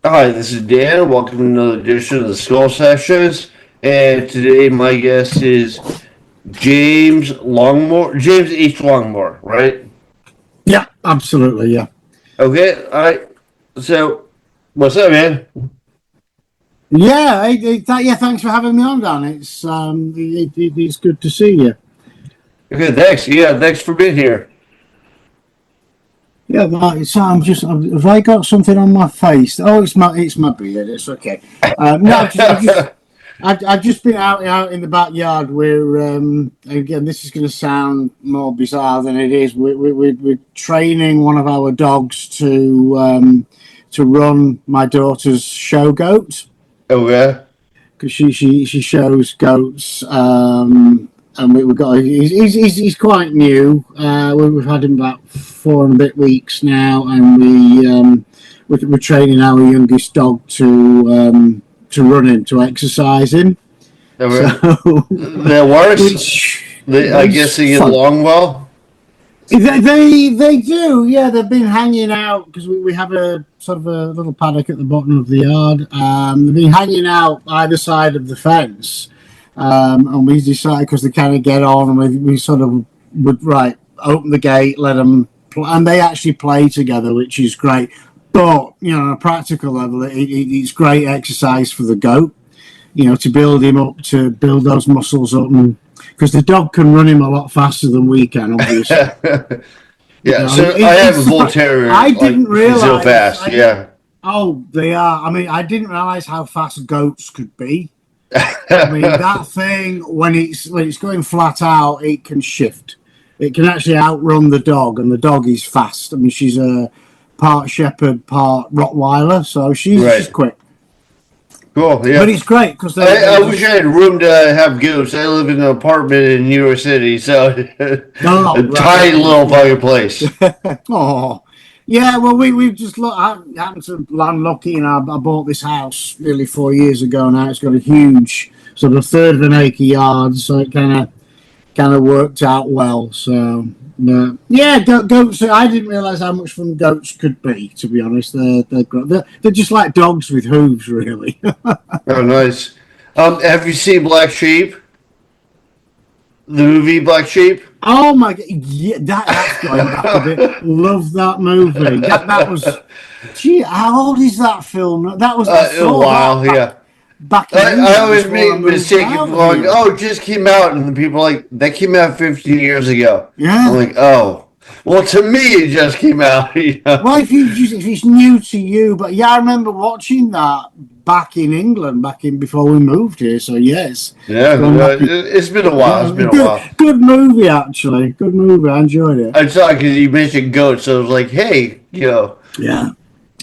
Hi, this is Dan. Welcome to another edition of the Skull Sessions. And today my guest is James Longmore, James H. Longmore, right? Yeah, absolutely. Yeah, Okay, all right. So, what's up, man? yeah. Yeah, thanks for having me on, Dan. It's good to see you. Okay, thanks. Yeah, thanks for being here. Yeah, so have I got something on my face? Oh, it's my beard. It's okay. No, I've just been out in the backyard. Again, this is going to sound more bizarre than it is. We're training one of our dogs to run my daughter's show goat. Okay. Because she shows goats, and we've got he's quite new. We've had him about 4 and a bit weeks now, and we're training our youngest dog to run him, to exercise him. So Okay. That works. I guess it's they get fun. along well. They do, yeah. They've been hanging out because we have a sort of a little paddock at the bottom of the yard. They've been hanging out either side of the fence, and we decided because they kind of get on, and we sort of would open the gate, let them, and they actually play together, which is great. But on a practical level, it's great exercise for the goat. To build him up, to build those muscles up, and because the dog can run him a lot faster than we can, obviously. Yeah, so I have a bull terrier. I Like, didn't he's so realize. fast. Yeah. Oh, they are. I mean, I didn't realize how fast goats could be. I mean, that thing when it's going flat out, it can shift. It can actually outrun the dog, and the dog is fast. I mean, she's a part shepherd, part Rottweiler, so she's Right. quick. Cool. But Yeah. it's great because I they're wish I just had room to have goats. I live in an apartment in New York City, so oh a right, tiny little fucking place. oh. Yeah, well, we've just I happened to land lucky, and I bought this house nearly 4 years ago. Now it's got a huge sort of third of an acre yard, so it kind of worked out well. So yeah, goats. I didn't realize how much fun goats could be. To be honest, they're just like dogs with hooves, really. Oh, nice. Have you seen Black Sheep? The movie Black Sheep? Oh my god! Yeah, that's going back a bit. Love that movie. That was. Gee, how old is that film? That was. I A saw that while, yeah. back in I England always before I make moved mistake of out going, here. oh, it just came out, and the people are like, that came out 15 years ago. I'm Yeah. like, oh, well, to me, it just came out. You know? Well, if it's new to you, but yeah, I remember watching that back in England, back in before we moved here. So yes, Yeah, going back. it's been a while. It's Yeah, been a good, while. good movie actually. Good movie. I enjoyed it. I saw because you mentioned goats, so I was like, hey, you know, Yeah.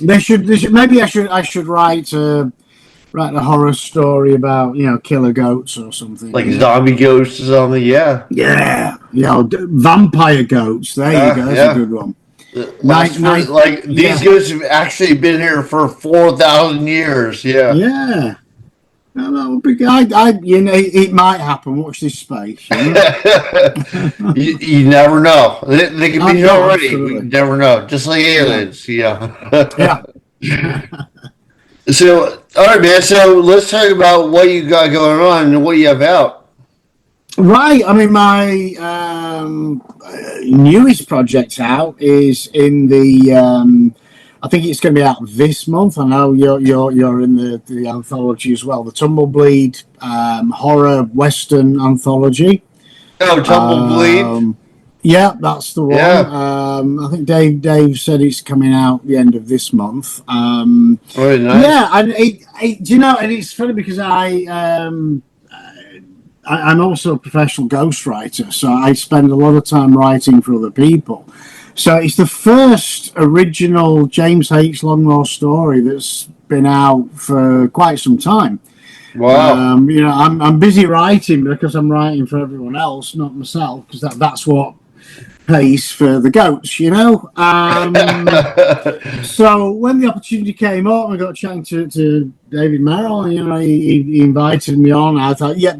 They should. Maybe I should write a horror story about killer goats or something. like zombie ghosts or something. Yeah. Yeah, vampire goats. There you go. That's a Yeah. good one. Last Night, for night. like these Yeah, ghosts have actually been here for 4,000 years. Yeah. yeah. No, that would be good. It might happen. Watch this space. You never know. They can be here No, already. We absolutely. never know. Just like Yeah, aliens. Yeah. yeah. So, all right, man. So let's talk about what you got going on and what you have out. Right. I mean, my newest project out is in the. I think it's going to be out this month. I know you're in the anthology as well, the Tumbleweed horror western anthology. Oh, Tumbleweed. Um, yeah, that's the one. Yeah. I think Dave said it's coming out the end of this month. Very Yeah, nice. and do you know? And it's funny because I'm also a professional ghostwriter, so I spend a lot of time writing for other people. So it's the first original James H. Longmore story that's been out for quite some time. Wow. I'm busy writing because I'm writing for everyone else, not myself, because that's what pays for the goats. So when the opportunity came up, I got chatting to David Merrill, and he invited me on. I thought, yeah,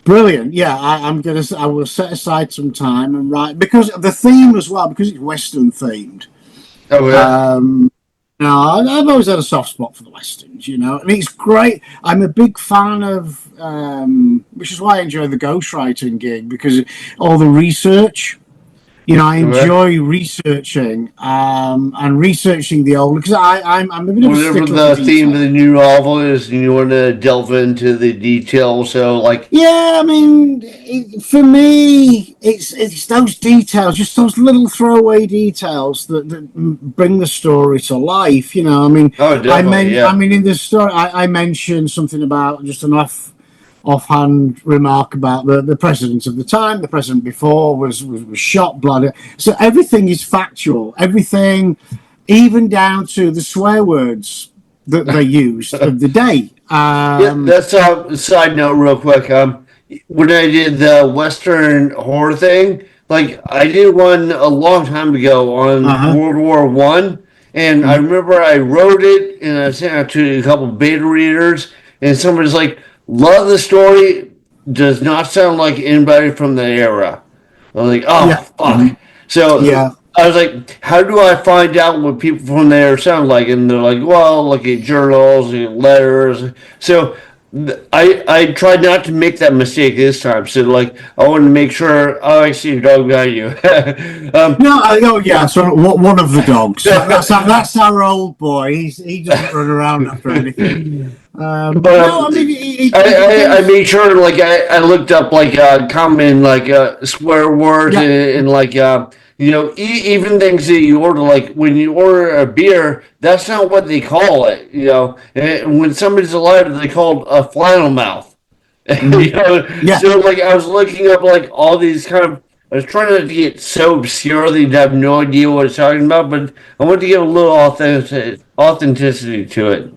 brilliant. Yeah, I will set aside some time and write because the theme as well, because it's Western themed. Oh yeah. Um, No, I've always had a soft spot for the westerns, you know, and it's great. I'm a big fan of, which is why I enjoy the ghostwriting gig because all the research. You know, I Okay. enjoy researching and researching the old because I'm a bit of a Whatever stickler for the theme of detail. the new novel is, you want to delve into the details. So, like, Yeah, I mean, for me, it's those details, just those little throwaway details that bring the story to life. You know, I mean, oh, definitely, I yeah. mean, in the story, I mentioned something about just an offhand remark about the president of the time. The president before was shot, blood. So everything is factual. Everything, even down to the swear words that they used of the day. Yeah, that's a side note, real quick. When I did the Western horror thing, like I did one a long time ago on Uh World War I, and I huh. remember I wrote it and I sent it to a couple beta readers, and somebody's like, "Love the story, does not sound like anybody from the era." I'm like, "Oh Yeah. fuck!" So Yeah. I was like, how do I find out what people from there sound like? And they're like, well, look at journals and letters. So I tried not to make that mistake this time. So like, I wanted to make sure. Oh, I see a dog behind you. um, No, oh yeah, so one of the dogs. That's our old boy. He doesn't run around after anything. But but no, I mean it I does. made sure like I looked up like common like swear words Yeah, and like even things that you order like when you order a beer, that's not what they call it. And when somebody's alive, they call it a flannel mouth. mhm, yeah. So like I was looking up like all these kind of. I was trying not to get so obscure that you have no idea what it's talking about, but I wanted to give a little authenticity to it.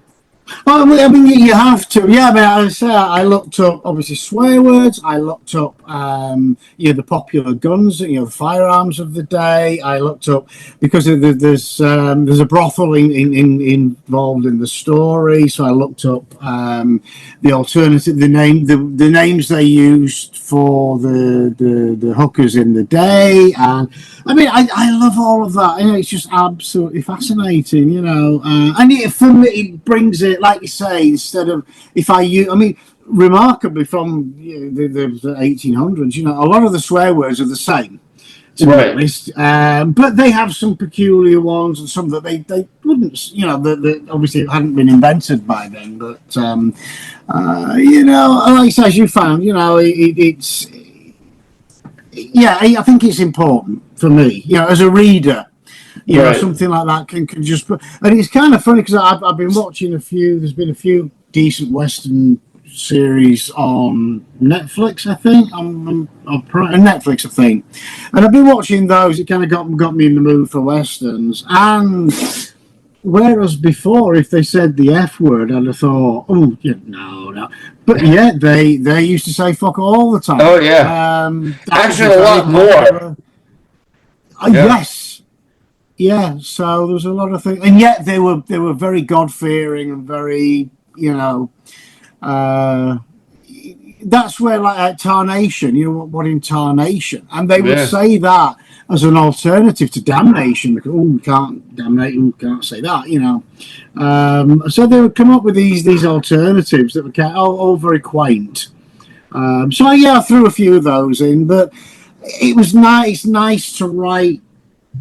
Well, I mean, you have to. Yeah, I mean, I say I looked up obviously swear words. I looked up, the popular guns, the firearms of the day. I looked up because there's a brothel involved in the story, so I looked up the alternative, the names they used for the hookers in the day, and I mean, I love all of that. It's just absolutely fascinating, and for me, it brings it, like you say, instead of if I use, I mean, remarkably from the 1800s, a lot of the swear words are the same. To be Right. honest, but they have some peculiar ones and some that they wouldn't, that obviously hadn't been invented by then. But like as you found, it's yeah, I think it's important for me, as a reader, Right. something like that can just put, and it's kind of funny because I've been watching there's been a few decent Western series on Netflix, I think, on Netflix, I think, and I've been watching those. It kind of got me in the mood for Westerns, and whereas before, if they said the F word, I'd have thought, oh, yeah, no. But yeah, they used to say fuck all the Oh time. yeah. That was a Actually, a very lot more. popular. Yeah. Yes, yeah. So there was a lot of things, and yet they were very God fearing and very, uh, that's where like tarnation, what in tarnation, and they would Yeah. say that as an alternative to damnation because we can't damnate, we can't say that, so they would come up with these alternatives that were all very quaint. So yeah, I threw a few of those in, but it was nice to write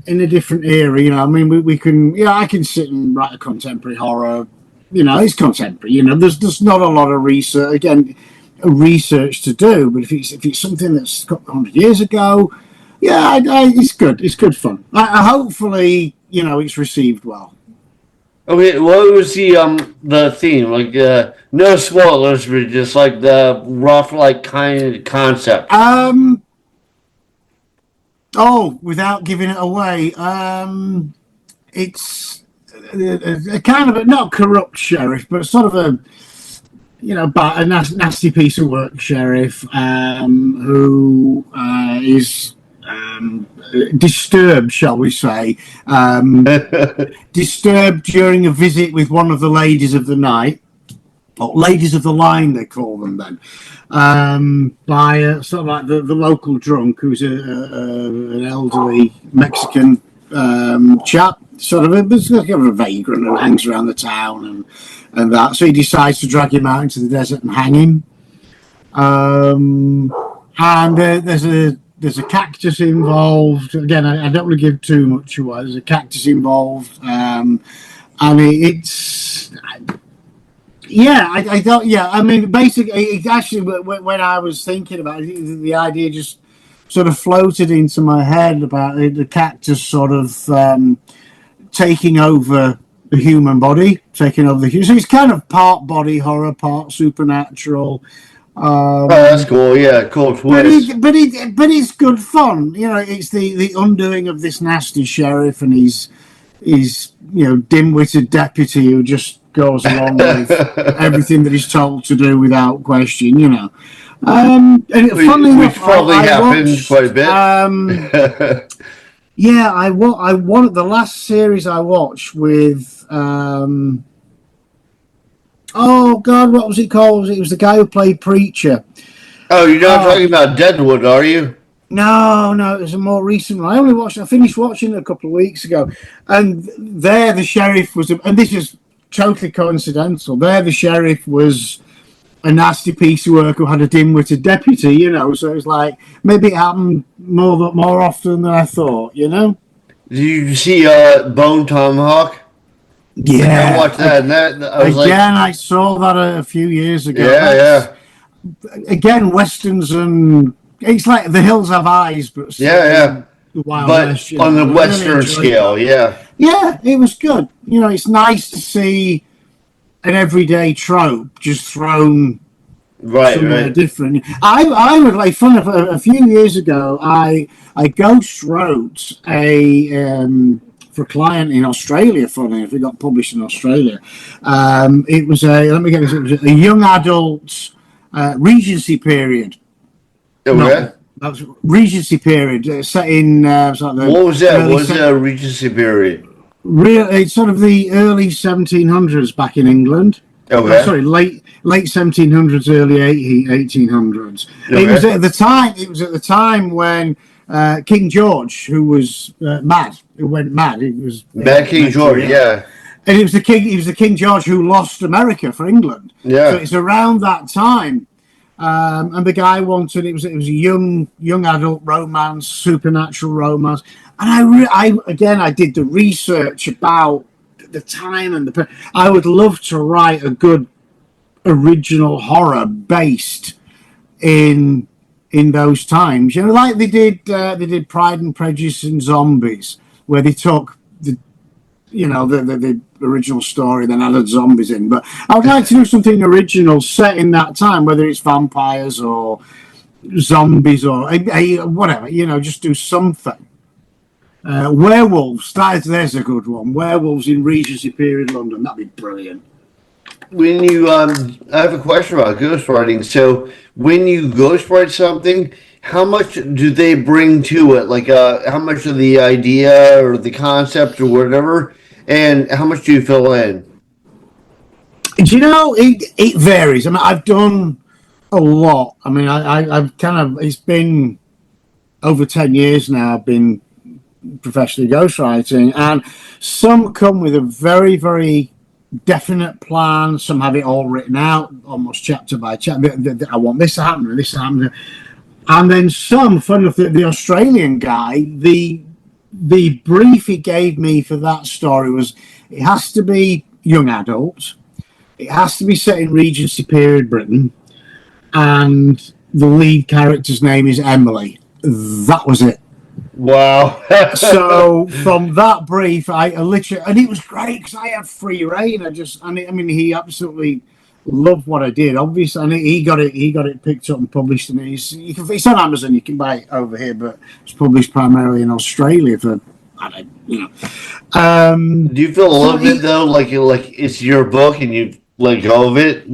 in a different era. I mean, we can, I can sit and write a contemporary horror. It's contemporary. There's not a lot of research to do. But if it's something that's got 100 years ago, yeah, it's good. It's good fun. Hopefully, it's received well. Okay. What was the theme? Like no spoilers, but just like the rough like kind of concept. Um. Oh, without giving it away, it's a kind of not corrupt sheriff, but sort of a nasty piece of work sheriff who is disturbed, shall we say, disturbed during a visit with one of the ladies of the night, or ladies of the line, they call them then, by sort of like the local drunk who's an elderly Mexican chap sort of there's like a vagrant who hangs around the town and that. So he decides to drag him out into the desert and hang him. And there's a cactus involved. Again, I don't want to give too much away. There's a cactus involved, and it's. I don't. Yeah, I mean, basically, it actually, when I was thinking about it, the idea just sort of floated into my head about the cactus sort of taking over the human body, taking over the human. So it's kind of part body horror, part supernatural. Oh, that's cool. Yeah, cool twist. But it's good fun. You know, it's the undoing of this nasty sheriff and his dim-witted deputy who just goes along with everything that he's told to do without question. You know, and funnily enough, probably happened watched, quite a bit. Yeah, I wanted the last series I watched with. Oh God, what was it called? It was the guy who played Preacher. Oh, you're not talking about Deadwood, are you? No, it was a more recent one. I finished watching it a couple of weeks ago, and there the sheriff was, and this is totally coincidental. There the sheriff was a nasty piece of work who had a dim-witted deputy, you know. So it's like maybe it happened more often than I thought, you know. Did you see Bone Tomahawk? Yeah, I watched that, and I was I saw that a few years ago. Yeah. Again, westerns, and it's like The Hills Have Eyes, but the Wild but West, on the western scale, yeah, it was good. You know, it's nice to see an everyday trope just thrown somewhere different. I would like fun of a few years ago. I ghost wrote for a client in Australia. Funny if it got published in Australia. It was let me get this. It was a young adult Regency period. Okay. No, that was Regency period set in. What was that? What was the Regency period? It's sort of the early 1700s back in England. Okay. Sorry, late 1700s, early 1800s. Okay. It was at the time when King George, who was mad, who went mad. It was Mad King George, yeah. And it was the King George who lost America for England. Yeah. So it's around that time. And the guy wanted it was a young adult romance, supernatural romance, and I did the research about the time and I would love to write a good original horror based in those times, you know, like they did Pride and Prejudice and Zombies, where they took the original story, then added zombies in. But I would like to do something original set in that time, whether it's vampires or zombies or whatever, you know, just do something. Werewolves, there's a good one. Werewolves in Regency period London, that'd be brilliant. When you, I have a question about ghostwriting. So when you ghostwrite something, how much do they bring to it? Like, how much of the idea or the concept or whatever, and how much do you fill in? Do you know, it varies. I mean, I've done a lot. I mean, I've kind of, it's been over 10 years now I've been professionally ghostwriting, and some come with a very, very definite plan. Some have it all written out, almost chapter by chapter. I want this to happen and this to happen. And then some, fun enough, the Australian guy, the brief he gave me for that story was it has to be young adult, it has to be set in Regency period Britain, and the lead character's name is Emily. That was it. Wow. So from that brief, I literally, and it was great because I had free reign. He absolutely loved what I did, obviously, and he got it picked up and published, and it's on Amazon. You can buy it over here, but it's published primarily in Australia for, Do you feel a little bit though, like it's your book and you let go of it?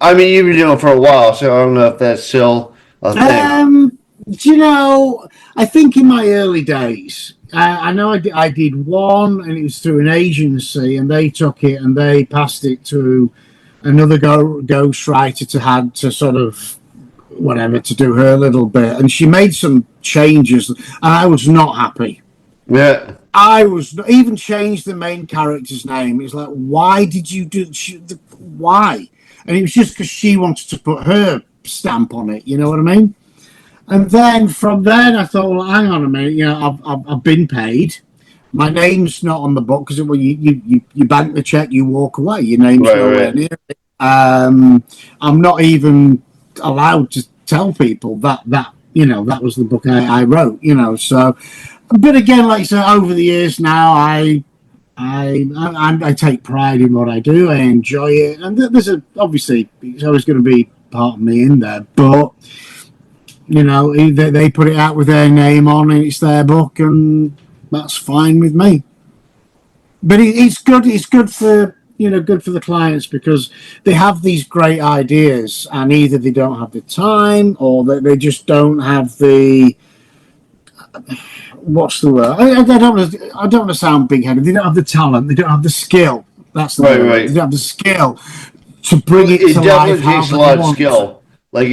I mean, you've been doing it for a while, so I don't know if that's still a thing. Do you know? I think in my early days, I know I did one, and it was through an agency, and they took it and they passed it to another ghostwriter to sort of whatever to do her little bit, and she made some changes, and I was not happy. Yeah. I was not even changed the main character's name. It's like, why did you do? Why? And it was just because she wanted to put her stamp on it. You know what I mean? And then from then, I thought, well, hang on a minute. You know, I've been paid. My name's not on the book because well, you bank the check, you walk away. Your name's nowhere near it. I'm not even allowed to tell people that you know that was the book I wrote. You know, so. But again, like I said, over the years now, I take pride in what I do. I enjoy it, and there's obviously it's always going to be part of me in there. But you know, they put it out with their name on, and it's their book, and that's fine with me. But it's good. It's good for good for the clients because they have these great ideas, and either they don't have the time or they just don't have the what's the word? I don't want to sound big-headed. They don't have the talent. They don't have the skill. That's the word. They don't have the skill to bring it to life. It definitely takes a lot of skill. Like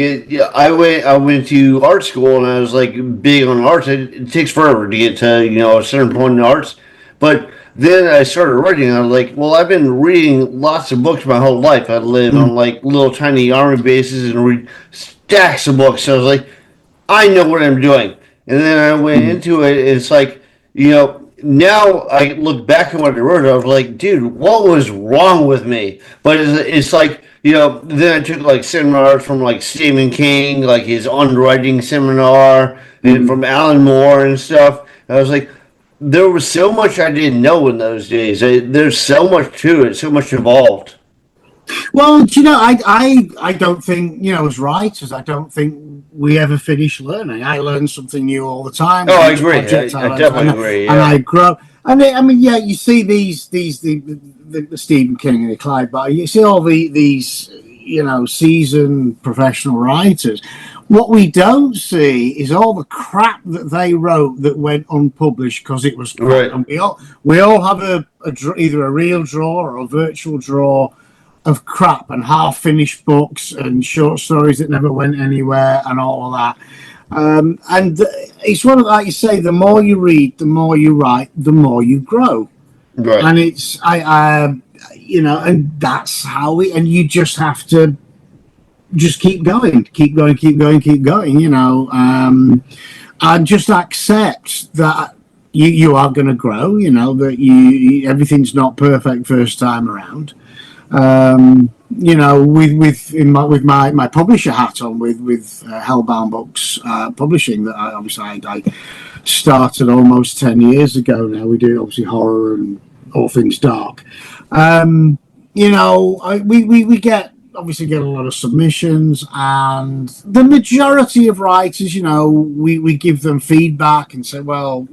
I went to art school and I was like big on arts. It takes forever to get to a certain point in arts, but then I started writing. I was like, well, I've been reading lots of books my whole life. I live on like little tiny army bases and read stacks of books. So I was like, I know what I'm doing. And then I went into it, and it's like, now I look back at what I wrote, I was like, dude, what was wrong with me? But it's like, then I took like seminars from like Stephen King, like his underwriting seminar, and from Alan Moore and stuff. And I was like, there was so much I didn't know in those days. There's so much to it, so much involved. Well, I don't think, as writers, I don't think we ever finish learning. I learn something new all the time. Oh, I agree. I definitely agree. Yeah. And I grow. And you see the Stephen King and the Clyde Barker, you see all these, seasoned professional writers. What we don't see is all the crap that they wrote that went unpublished because it was crap. Right. And we all have either a real draw or a virtual draw of crap and half-finished books and short stories that never went anywhere and all of that. And it's one of, like you say, the more you read, the more you write, the more you grow. Right. And it's, and that's how and you just have to just keep going, and just accept that you are going to grow, that everything's not perfect first time around. With my publisher hat on with Hellbound Books Publishing that I started almost 10 years ago now. We do obviously horror and all things dark. We get a lot of submissions, and the majority of writers, we give them feedback and say, well,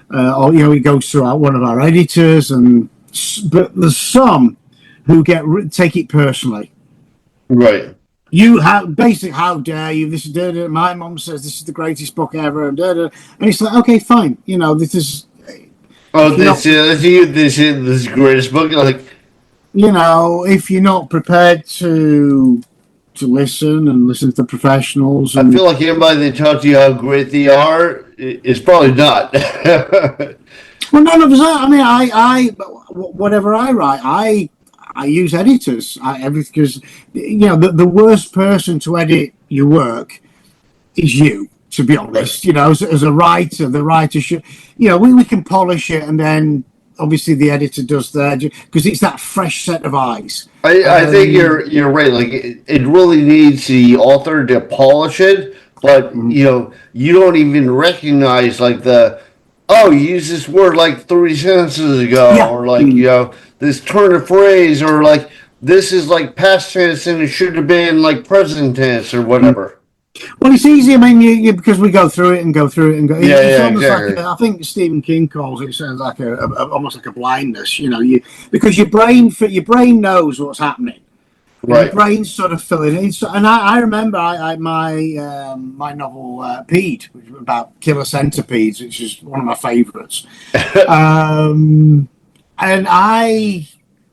or it goes through one of our editors, but there's some who take it personally. Right. You have basically, how dare you? This is my mom says this is the greatest book ever, and and it's like, okay, fine. This is. Oh, this is the greatest book. Like, if you're not prepared to listen to the professionals, I feel like anybody that tells you how great they are is probably not. Well, none of us are. I mean, I whatever I write, I use editors because the worst person to edit your work is you. To be honest, as a writer, the writer should, we can polish it, and then obviously the editor does that because it's that fresh set of eyes. I think you're right. Like it really needs the author to polish it, but you don't even recognize like you used this word like 3 sentences ago, or like this turn of phrase, or like this is like past tense and it should have been like present tense or whatever. Well, it's easy. I mean, you because we go through it and go. Yeah, exactly. I think Stephen King calls it sounds like almost like a blindness. Because your brain knows what's happening. Right. Your brain's sort of filling in. And I remember my novel Peed, which was about killer centipedes, which is one of my favourites. And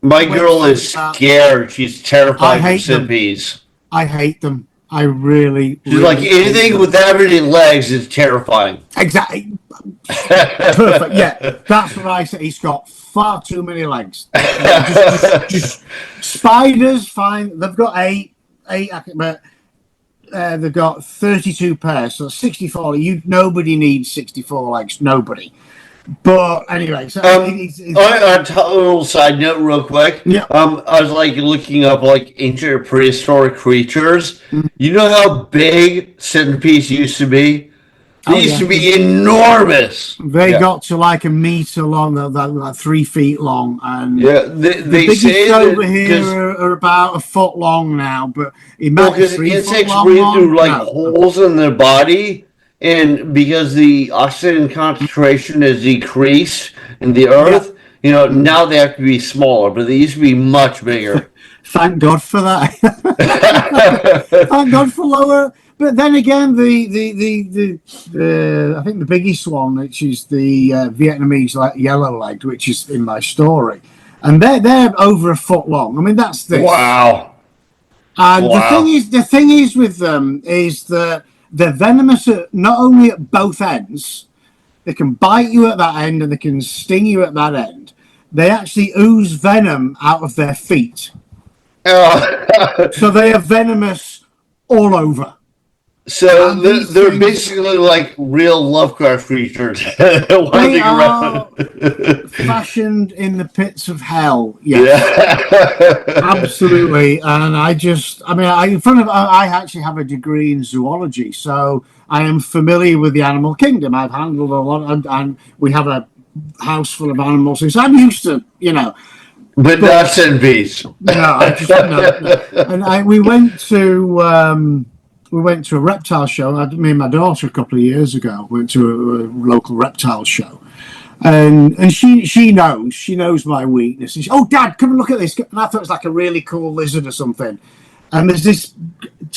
my girl is scared. She's terrified of centipedes. I hate them. I really. She's like anything with having legs is terrifying. Exactly. Perfect. Yeah, that's what I say. He's got far too many legs. Just spiders. Fine. They've got eight, but they've got 32 pairs, so 64. Nobody needs 64 legs. Nobody. But anyway, so a little side note, real quick. Yeah. I was like looking up like ancient prehistoric creatures. Mm. You know how big centipedes used to be? They used to be enormous. They got to like a meter long, like 3 feet long, and they the say biggest over here are about a foot long now. But because insects breathe through like holes in their body, and because the oxygen concentration is decreased in the earth, now they have to be smaller, but they used to be much bigger. Thank God for that. Thank God for lower. But then again, the I think the biggest one, which is the Vietnamese yellow-legged, which is in my story, and they're over a foot long. I mean, that's this. Wow. And the thing is with them is that they're venomous not only at both ends. They can bite you at that end and they can sting you at that end. They actually ooze venom out of their feet. So they are venomous all over. So they're basically like real Lovecraft creatures. They are fashioned in the pits of hell. Yes, absolutely. And I actually have a degree in zoology, so I am familiar with the animal kingdom. I've handled a lot, and we have a house full of animals, so I'm used to, But not centipedes. No. And we went to a reptile show. Me and my daughter a couple of years ago went to a local reptile show, and she knows my weakness. And oh, Dad, come and look at this. And I thought it was like a really cool lizard or something. And there's this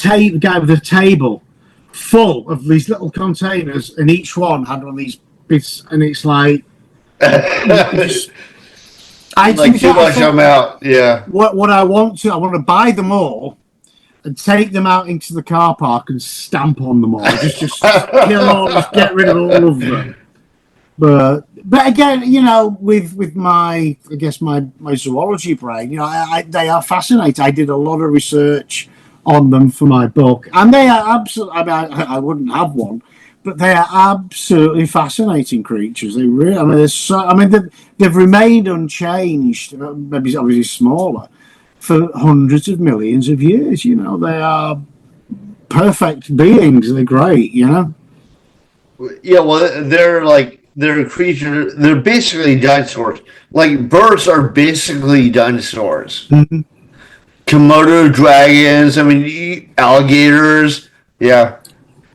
guy with a table full of these little containers, and each one had one of these bits, and it's like. Like too much, I'm out. Yeah. What I want to buy them all and take them out into the car park and stamp on them all. Just kill all, just get rid of all of them. But again, with my zoology brain, they are fascinating. I did a lot of research on them for my book, and they are absolutely. I wouldn't have one, but they are absolutely fascinating creatures. They really. They've remained unchanged. Maybe obviously smaller. For hundreds of millions of years, they are perfect beings. They're great, Yeah, well, they're creatures. They're basically dinosaurs. Like birds are basically dinosaurs. Mm-hmm. Komodo dragons. Alligators. Yeah,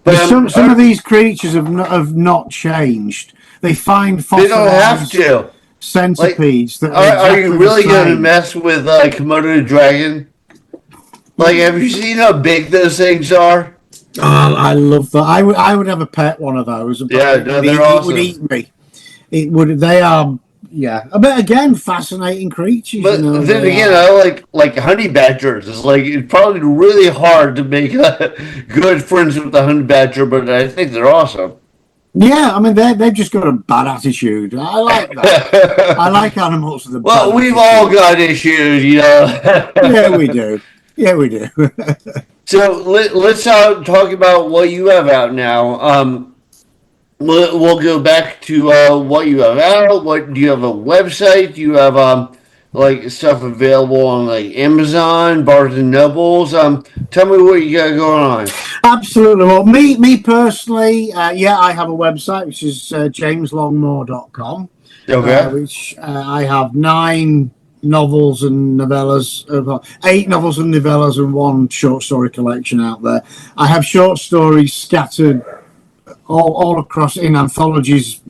but some of these creatures have not changed. They find fossilized. They don't have to. Centipedes. Are you really going to mess with Komodo dragon? Have you seen how big those things are? Oh, I love that. I would have a pet one of those. Yeah, they're awesome. It would eat me. It would. They are. Yeah, but again, fascinating creatures. But then again, I like honey badgers. It's probably really hard to make good friends with the honey badger, but I think they're awesome. Yeah, they've just got a bad attitude. I like that. I like animals with a bad attitude. We've all got issues, Yeah, we do. Yeah, we do. So let's talk about what you have out now. We'll go back to what you have out. What do you have a website? Do you have stuff available on Amazon, Barnes and Nobles? Tell me what you got going on. Absolutely. Well, me personally, I have a website which is jameslongmore.com. Okay. Which I have 9 novels and novellas, 8 novels and novellas, and 1 short story collection out there. I have short stories scattered all across in anthologies.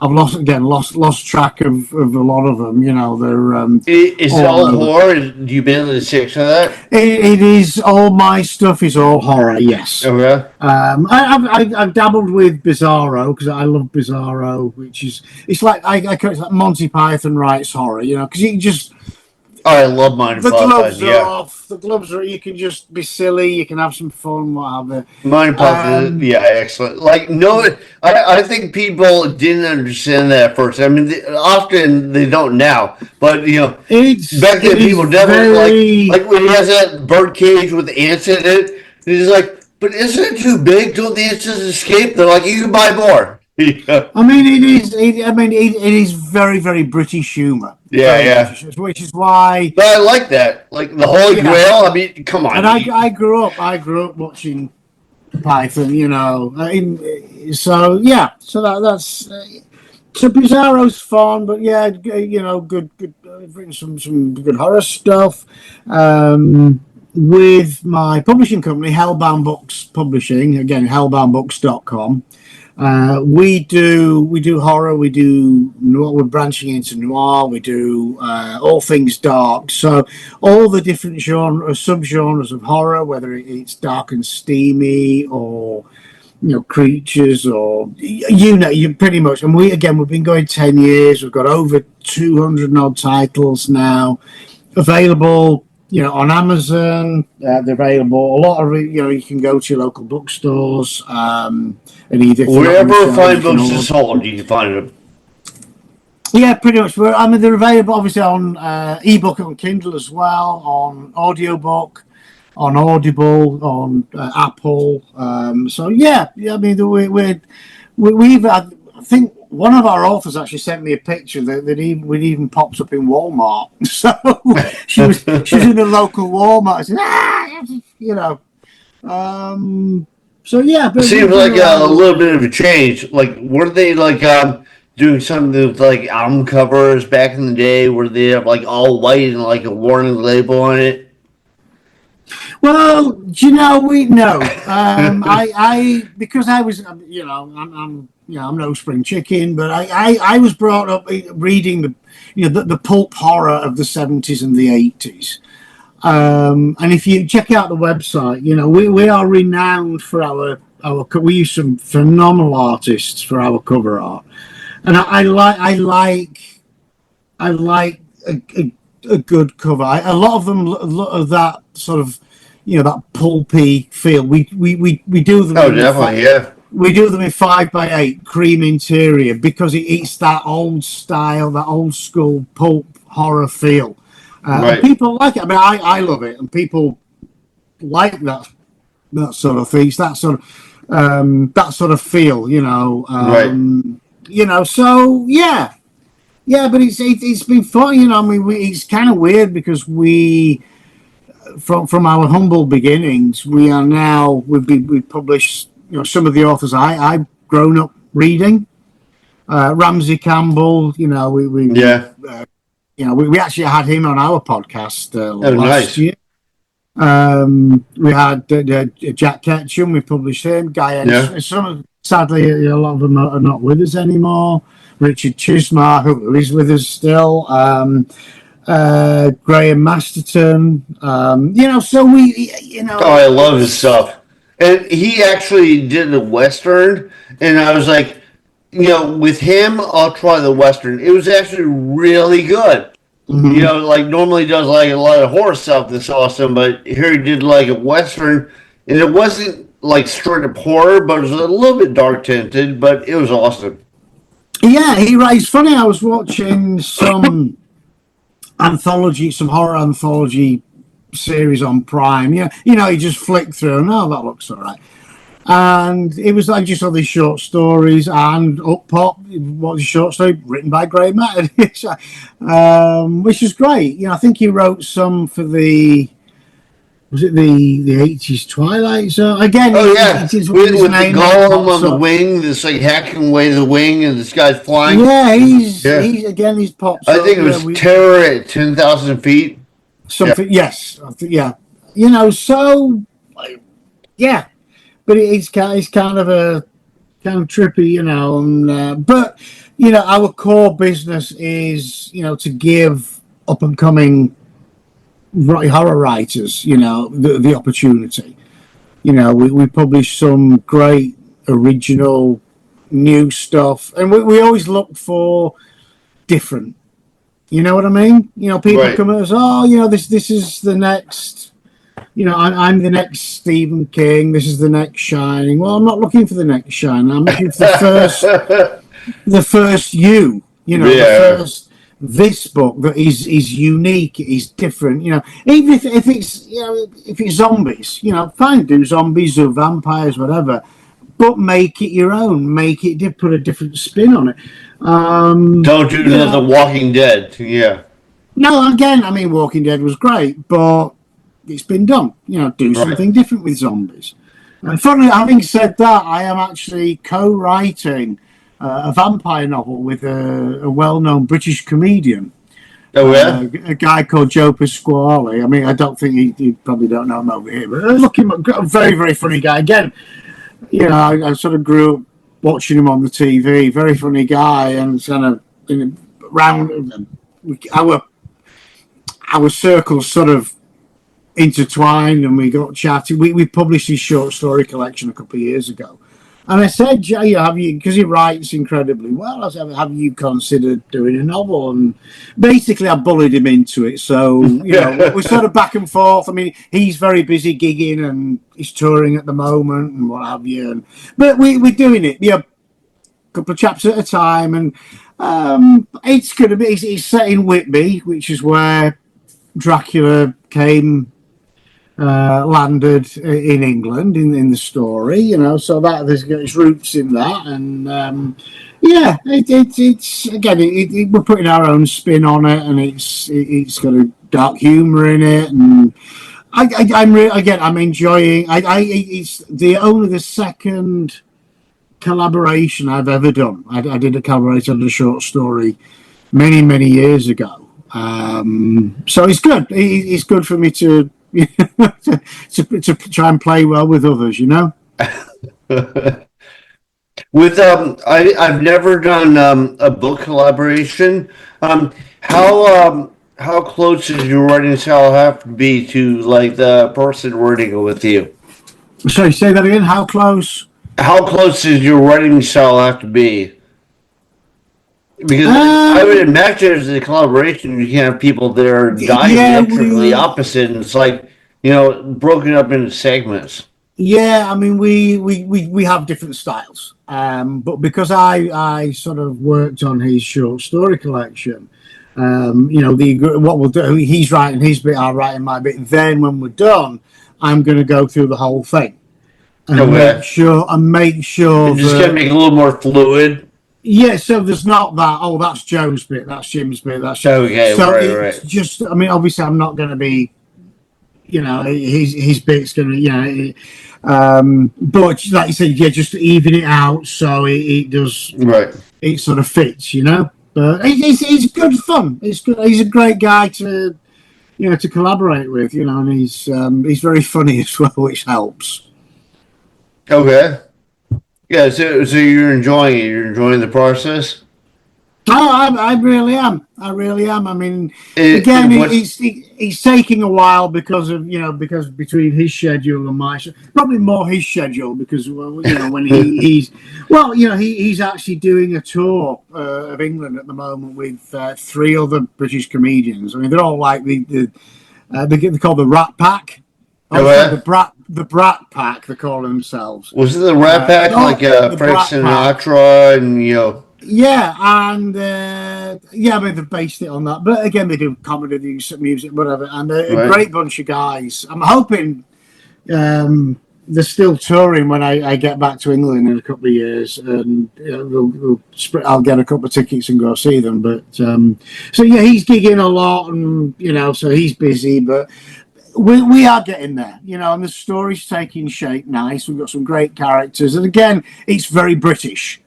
I've lost track of a lot of them. They're. Is it all horror? Do you been able to stick to that? It is. All my stuff is all horror. Yes. Okay. I've dabbled with Bizarro because I love Bizarro, which is it's like Monty Python writes horror. Because Oh, I love Mind The Hypothesize. gloves are Yeah. off. The gloves are. You can just be silly. You can have some fun. Whatever. Mind Hypothesis, Um, yeah, excellent. Like, no, I think people didn't understand that at first. I mean, often they don't now, but back it then is people definitely very. like when he has that bird cage with ants in it. He's like, but isn't it too big? Don't the ants just escape? They're like, you can buy more. Yeah, I mean, it is. It is very, very British humour. yeah, Very yeah. British, which is why. But I like that. Like the Holy Yeah, Grail. I mean, come and on. I grew up. I grew up watching Python. So yeah. So that's. So Bizarro's fun, but yeah, good. I've written some good horror stuff. With my publishing company, Hellbound Books Publishing, again, hellboundbooks.com. We do horror, we do noir, we're branching into noir, we do all things dark. So all the different subgenres of horror, whether it's dark and steamy or creatures or you pretty much. And we've been going 10 years. We've got over 200 and odd titles now available, on Amazon. They're available. A lot of you can go to your local bookstores, and either if you're not on the Wherever shelves, fine you can books is order. sold, you can find them. Yeah, pretty much. They're available obviously on ebook and Kindle as well, on audiobook, on Audible, on Apple. So yeah. I mean, we've. I think one of our authors actually sent me a picture that even popped up in Walmart. So she was in the local Walmart. I said, So yeah, but Seems we've been like around a a little while. bit of a change. Like, were they like doing something with like album covers back in the day where they have like all white and like a warning label on it? Well, we know. I because I was, I'm no spring chicken, but I was brought up reading the pulp horror of the 70s and the 80s. And if you check out the website, we are renowned for we use some phenomenal artists for our cover art, and I like a good cover. A lot of them of that sort of that pulpy feel. We do them Oh, in definitely, yeah. we do them in 5x8 cream interior because it's that old style, that old school pulp horror feel. And Right, people like it. I mean, I love it, and people like that sort of thing. It's that sort of feel, right. So yeah, yeah. But it's been fun, I mean, it's kind of weird because from our humble beginnings, we published some of the authors I've grown up reading. Ramsey Campbell, Yeah. we actually had him on our podcast Oh, last nice. year. We had Jack Ketchum. We published him. Guy Yeah. Ennis. Sadly, a lot of them are not with us anymore. Richard Chismar, who is with us still. Graham Masterton. So Oh, I love his stuff. And he actually did a Western, and I was like, with him, I'll try the Western. It was actually really good. mhm. Like normally he does like a lot of horror stuff that's awesome, but here he did like a Western, and it wasn't like straight up horror, but it was a little bit dark tinted, but it was awesome. Yeah, It's funny. I was watching some horror anthology series on Prime. Yeah, you just flick through and that looks all right. And it was like just all these short stories, and up pop what was a short story written by Graham Matter, which is great. I think he wrote some for was it the 80s Twilight Zone? Again, Oh yeah, his with the name golem pops on the up. wing, this like hacking away the wing, and this guy's flying. Yeah, Yeah, he's pops I up. think it Yeah, was we Terror at 10,000 feet. Yeah, something. Yes, I think, yeah. So yeah, but it's kind of a kind of trippy, but our core business is to give up and coming horror writers the opportunity. We publish some great original new stuff, and we always look for different. You know what I mean? You know, people Right. come at us, oh, you know, this is the next, you know, I'm the next Stephen King. This is the next Shining. Well, I'm not looking for the next Shining. I'm looking for the first you know, the Yeah. first this book that is unique, is different. You know, even if it's, you know, if it's zombies, you know, fine, do zombies or vampires, whatever, but make it your own. Make it, put a different spin on it. Don't do You another know, Walking Dead. Yeah. no, again, I mean, Walking Dead was great, but it's been done. You know, do Right. something different with zombies. And finally, having said that, I am actually co-writing a vampire novel with a well-known British comedian, Oh yeah. a guy called Joe Pasquale. I mean, I don't think you probably don't know him over here, but look him up, a very, very funny guy. Again, you know, I sort of grew up watching him on the TV. Very funny guy, and kind of around our circles sort of intertwined, and we got chatting. We published his short story collection a couple of years ago, and I said, Jay, have you? Because he writes incredibly well. I said, have you considered doing a novel? And basically, I bullied him into it. So you know, we're sort of back and forth. I mean, he's very busy gigging and he's touring at the moment and what have you. But we're doing it. Yeah, a couple of chapters at a time, and it's going to be. It's set in Whitby, which is where Dracula came, landed in England in the story, you know, so that there's its roots in that, and yeah, it's again, we're putting our own spin on it, and it's got a dark humour in it, and I'm enjoying. It's only the second collaboration I've ever done. I did a collaboration on a short story many years ago. So it's good. It's good for me to, to try and play well with others, you know. With I've never done a book collaboration. How close does your writing style have to be to like the person writing it with you? Sorry, say that again. How close? How close does your writing style have to be? Because I would Um, imagine as a collaboration, you can have people that are yeah, diametrically opposite, and it's like broken up into segments. yeah. I mean, we have different styles, but because I sort of worked on his short story collection, you know, what we'll do, he's writing his bit, I'll write my bit. Then when we're done, I'm going to go through the whole thing and Okay, make sure just gonna that, make it a little more fluid. yeah, so there's not that, oh, that's Joe's bit, that's Jim's bit, Okay, so right, it's right, just, I mean, obviously I'm not going to be, you know, his bit's going to, you know, but like you said, yeah, just to even it out so it does, right. it sort of fits, you know. But it's good fun. It's good. He's a great guy to, you know, to collaborate with, you know, and he's very funny as well, which helps. Okay. Yeah, so you're enjoying it. You're enjoying the process. Oh, I really am. I really am. I mean, It again, what's it's taking a while because of, you know, because between his schedule and my probably more his schedule because, well, you know, when he's well, you know, he's actually doing a tour of England at the moment with three other British comedians. I mean, they're all like they're called the Rat Pack. Oh, sorry, okay. The Brat Pack. They call themselves. Was it the Rat Pack like No, the Frank Brat Pack. Sinatra and Yeah, and yeah, I mean they've based it on that. But again, they do comedy, they do music, whatever, and a right, great bunch of guys. I'm hoping they're still touring when I get back to England in a couple of years, and you know, I'll get a couple of tickets and go see them. But so yeah, he's gigging a lot, and you know, so he's busy, but. We are getting there, you know, and the story's taking shape nice. We've got some great characters, and again, it's very British.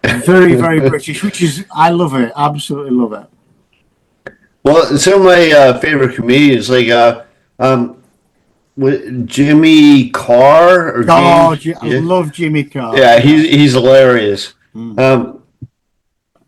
Very British, which is I love it, absolutely love it. Well, some of my favorite comedians like Jimmy Carr or God, James. I Yeah, love Jimmy Carr. yeah, Yeah. he's hilarious. Mm. Um,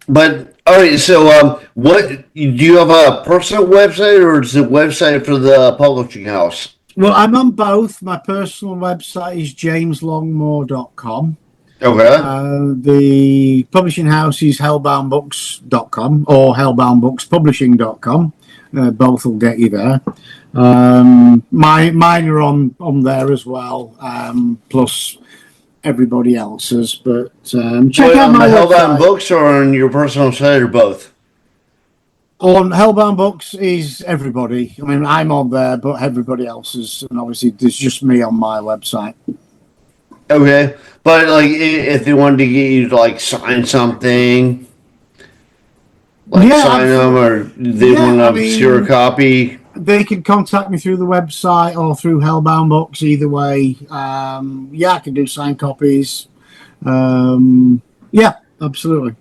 but all right, so what do you have a personal website or is it a website for the publishing house? Well, I'm on both. My personal website is jameslongmore.com. Okay. The publishing house is hellboundbooks.com or hellboundbookspublishing.com. Both will get you there. Mine are on there as well, plus everybody else's. But check Wait, out on the my Hellbound website. books or on your personal site or both? On Hellbound Books is everybody. I mean, I'm on there, but everybody else is, and obviously there's just me on my website. Okay, but like if they wanted to get you to like sign something, like Yeah, sign them, absolutely. or they Yeah, want I to see your mean, copy. they can contact me through the website or through Hellbound Books. Either way, yeah, I can do signed copies. Yeah, absolutely. Or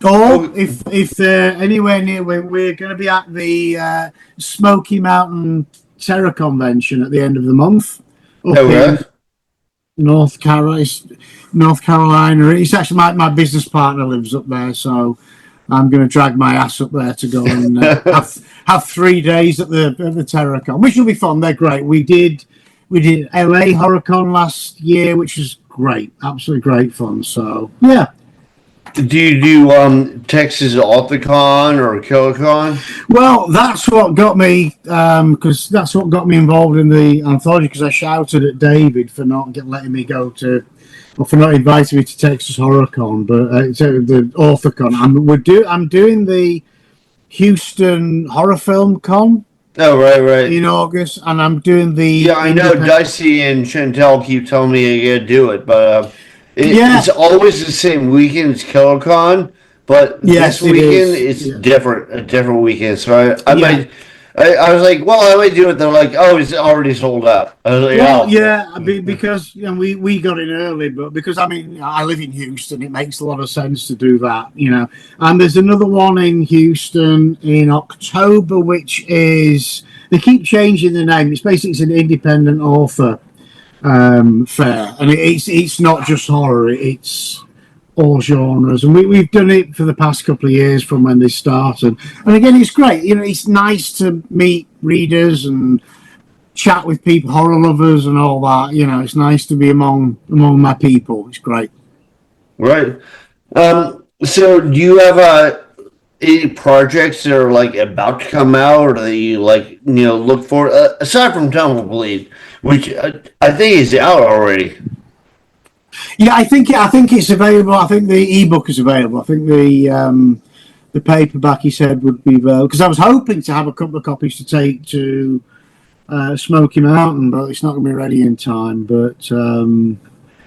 Oh, if they're anywhere near, we're going to be at the Smoky Mountain Terror Convention at the end of the month up okay. in North Carolina. North Carolina. It's actually my business partner lives up there, so I'm going to drag my ass up there to go and have 3 days at the TerraCon, which will be fun. They're great. We did LA HorrorCon last year, which was great, absolutely great fun. So yeah. Do you do Texas AuthorCon or KillerCon? Well, that's what got me because that's what got me involved in the anthology. Because I shouted at David for not letting me go to, or for not inviting me to Texas HorrorCon, but to the AuthorCon. I'm doing the Houston Horror Film Con Oh, right, right. in August, and I'm doing Yeah, the I know independent. Dicey and Chantel keep telling me I gotta do it, but it's Yeah, always the same weekend as KillerCon, but this yes, it weekend is. it's Yeah, different, a different weekend. So I yeah. might, I was like, well, I might do it. They're like, oh, it's already sold out. I was like, Well, oh, yeah, because we got in early, but because I mean I live in Houston, it makes a lot of sense to do that. And there's another one in Houston in October, which is they keep changing the name. It's an independent author fair, and it's not just horror; it's all genres. And we've done it for the past couple of years from when they started. And again, it's great. It's nice to meet readers and chat with people, horror lovers, and all that. It's nice to be among my people. It's great. right. So do you have any projects that are like about to come out, or that you like, look for aside from Tumbleweed, which I think is out already. Yeah, I think it's available. I think the ebook is available. I think the paperback he said would be available because I was hoping to have a couple of copies to take to Smoky Mountain, but it's not going to be ready in time. But I'm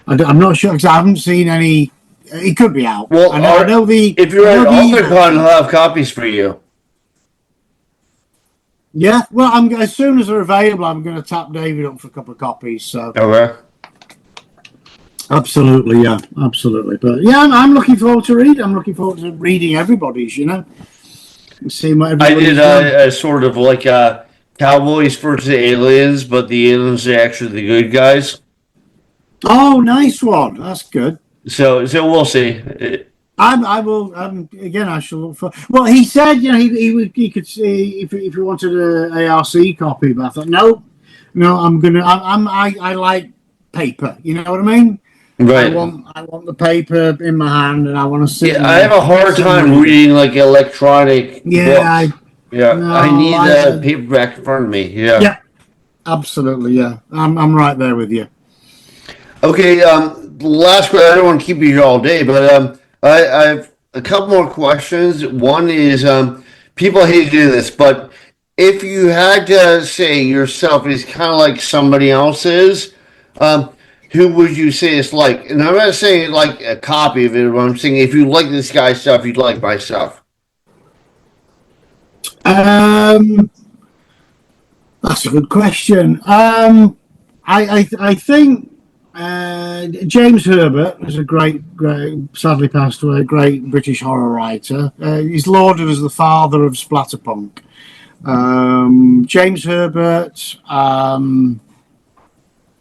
not sure because I haven't seen any. It could be out. Well, I know the if I you're know at the ebook AuthorCon, is. I'll have copies for you. Yeah, well, as soon as they're available, I'm going to tap David up for a couple of copies. So Okay. absolutely, yeah, absolutely. But yeah, I'm looking forward to read. I'm looking forward to reading everybody's. And seeing what I did everybody's done. a sort of like Cowboys versus aliens, but the aliens are actually the good guys. Oh, nice one. That's good. So we'll see. I will. Again, I shall look for. Well, he said, he could see if he wanted a ARC copy, but I thought no, no, I'm gonna. I like paper. You know what I mean? I Right. want I want the paper in my hand, and I want to Yeah, I have a hard sit and time read it. reading like electronic Yeah, books. Yeah, I no, need the paperback in front of me. Yeah. yeah, absolutely, yeah. I'm right there with you. Okay. Last question. I don't want to keep you here all day, but I have a couple more questions. One is people hate to do this, but if you had to say yourself is kind of like somebody else's, um, who would you say it's like? And I'm not saying like a copy of it, but I'm saying if you like this guy's stuff, you'd like my stuff. Um, that's a good question. I think James Herbert is a great, sadly passed away, great British horror writer. He's lauded as the father of splatterpunk. James Herbert.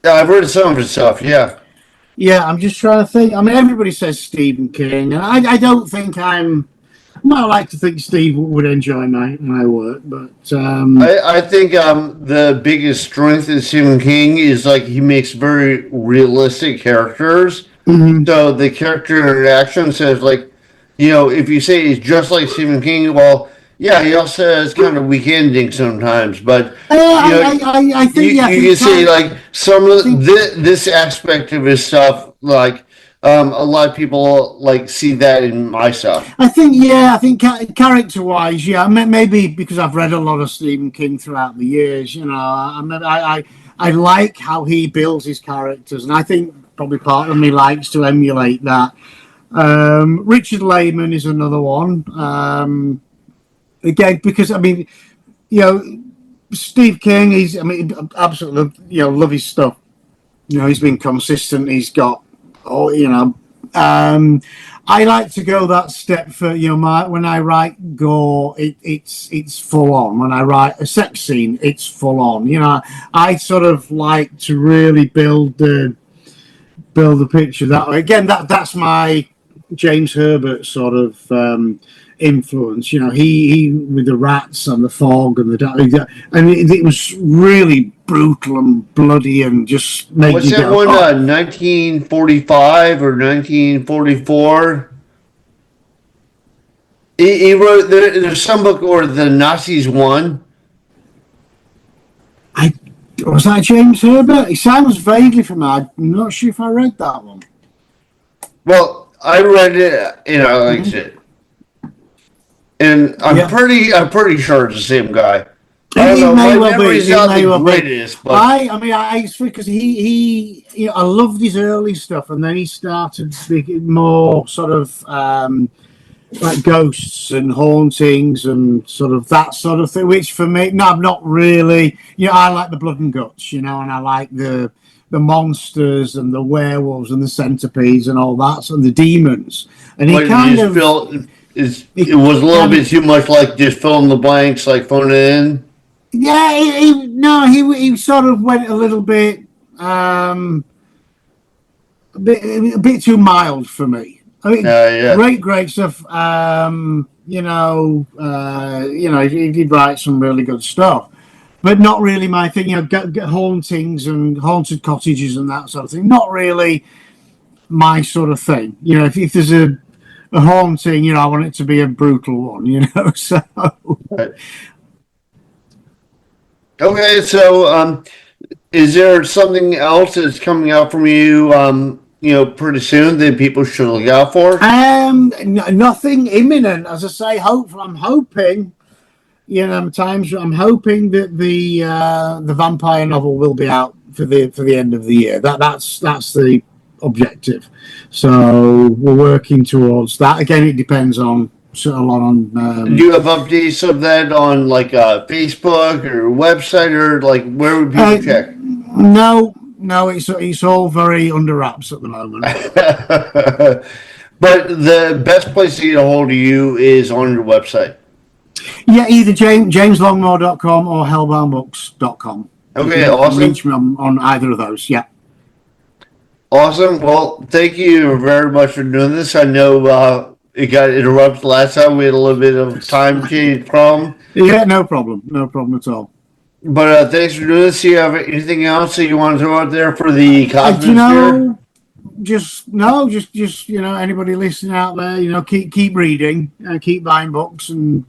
Yeah, I've read some of his stuff. Yeah. Yeah, I'm just trying to think. I mean, everybody says Stephen King, and I don't think I'm. I might like to think Steve would enjoy my work, but I think the biggest strength of Stephen King is like he makes very realistic characters. So the character interaction says like, if you say he's just like Stephen King, well, yeah, he also has kind of weak endings sometimes, but I think yeah, I you think can say Car- like some I of think this aspect of his stuff, like a lot of people like see that in my stuff. I think yeah, I think character wise, yeah, maybe because I've read a lot of Stephen King throughout the years. I like how he builds his characters, and I think probably part of me likes to emulate that. Richard Lehman is another one. Again, because I mean, you know, Steve King, I mean, absolutely, love his stuff. He's been consistent. He's got, oh, I like to go that step for when I write gore, it's full on. When I write a sex scene, it's full on. I sort of like to really build the picture that way. Again, that's my James Herbert sort of influence. He with the rats and the fog and and it was really brutal and bloody and just made What's you that go, one? oh. 1945 or 1944? He wrote there's some book or the Nazis won. I was that James Herbert? It sounds vaguely familiar. I'm not sure if I read that one. Well, I read it, like I said, and Yeah, I'm pretty sure it's the same guy. I don't it know. may My well be. memory's It not may the well be. greatest, but I mean, I because I loved his early stuff, and then he started speaking more sort of like ghosts and hauntings and sort of that sort of thing. Which for me, no, I'm not really. I like the blood and guts, and I like the monsters and the werewolves and the centipedes and all that, and the demons. And he what you kind just of, feel is he it was a little kind bit of too much like just fill in the blanks, like phone it in. Yeah, no, he sort of went a little bit, a bit too mild for me. I mean, Yeah. great stuff. He did write some really good stuff, but not really my thing. Get hauntings and haunted cottages and that sort of thing. Not really my sort of thing. If there's a haunting, I want it to be a brutal one. So. Right. Okay, so is there something else that's coming out from you? Pretty soon that people should look out for. Nothing imminent, as I say. I'm hoping. Times I'm hoping that the vampire novel will be out for the end of the year. That's the objective. So we're working towards that. Again, it depends on a lot on. Do you have updates of that on like Facebook or website or like where would people check? No, it's all very under wraps at the moment. But the best place to get a hold of you is on your website. Yeah, either jameslongmore.com or hellboundbooks.com. Okay, You can awesome. reach me on either of those. Yeah. Awesome. Well, thank you very much for doing this. I know it got interrupted last time. We had a little bit of time change problem. Yeah, no problem. No problem at all. But thanks for doing this. Do you have anything else that you want to throw out there for the Do you Cosmosphere? just anybody listening out there, keep reading, keep buying books, and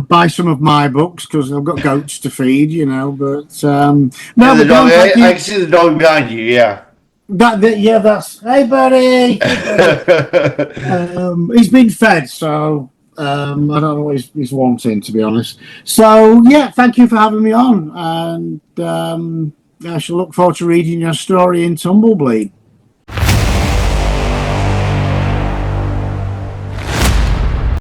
buy some of my books because I've got goats to feed. But no, Yeah, the but dog. don't thank I you. can see the dog behind you. Yeah. Yeah, that's hey buddy. Hey, buddy. He's been fed, so I don't know what he's wanting, to be honest. So yeah, thank you for having me on, and I shall look forward to reading your story in Tumblebleed.